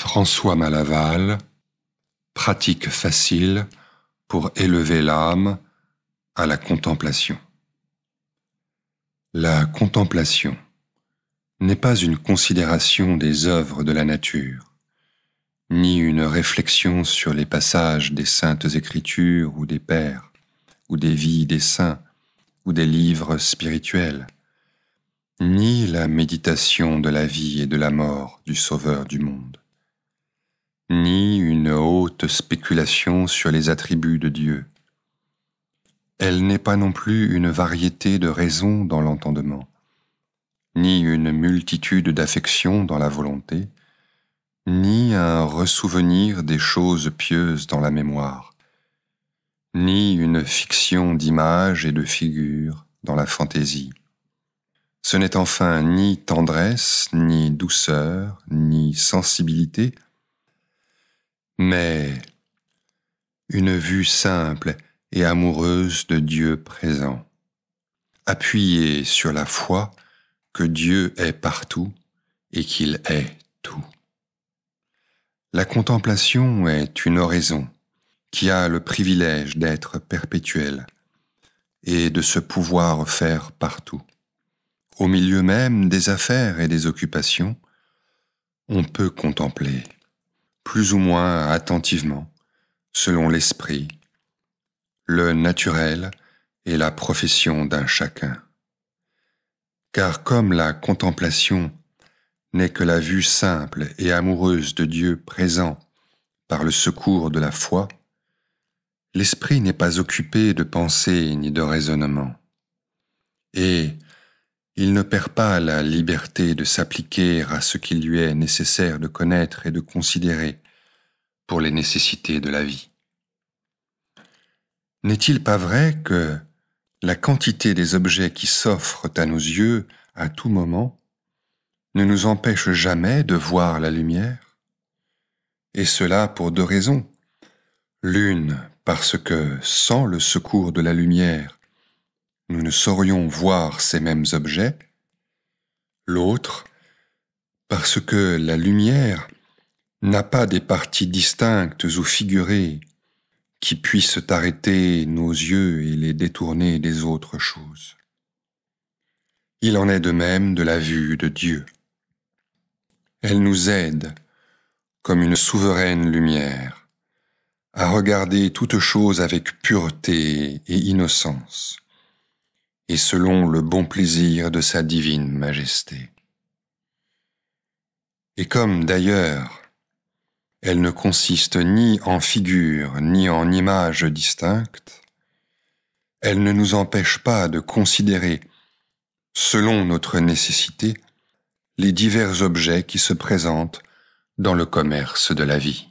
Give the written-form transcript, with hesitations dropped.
François Malaval, pratique facile pour élever l'âme à la contemplation. La contemplation n'est pas une considération des œuvres de la nature, ni une réflexion sur les passages des saintes écritures ou des pères, ou des vies des saints, ou des livres spirituels, ni la méditation de la vie et de la mort du Sauveur du monde, ni une haute spéculation sur les attributs de Dieu. Elle n'est pas non plus une variété de raisons dans l'entendement, ni une multitude d'affections dans la volonté, ni un ressouvenir des choses pieuses dans la mémoire, ni une fiction d'images et de figures dans la fantaisie. Ce n'est enfin ni tendresse, ni douceur, ni sensibilité, mais une vue simple et amoureuse de Dieu présent, appuyée sur la foi que Dieu est partout et qu'il est tout. La contemplation est une oraison qui a le privilège d'être perpétuelle et de se pouvoir faire partout. Au milieu même des affaires et des occupations, on peut contempler, plus ou moins attentivement, selon l'esprit, le naturel et la profession d'un chacun. Car comme la contemplation n'est que la vue simple et amoureuse de Dieu présent par le secours de la foi, l'esprit n'est pas occupé de pensée ni de raisonnement, et il ne perd pas la liberté de s'appliquer à ce qu'il lui est nécessaire de connaître et de considérer pour les nécessités de la vie. N'est-il pas vrai que la quantité des objets qui s'offrent à nos yeux à tout moment ne nous empêche jamais de voir la lumière? Et cela pour deux raisons. L'une, parce que sans le secours de la lumière, nous ne saurions voir ces mêmes objets. L'autre, parce que la lumière n'a pas des parties distinctes ou figurées qui puissent arrêter nos yeux et les détourner des autres choses. Il en est de même de la vue de Dieu. Elle nous aide, comme une souveraine lumière, à regarder toute chose avec pureté et innocence, et selon le bon plaisir de sa divine majesté. Et comme d'ailleurs, elle ne consiste ni en figures ni en images distinctes, elle ne nous empêche pas de considérer, selon notre nécessité, les divers objets qui se présentent dans le commerce de la vie.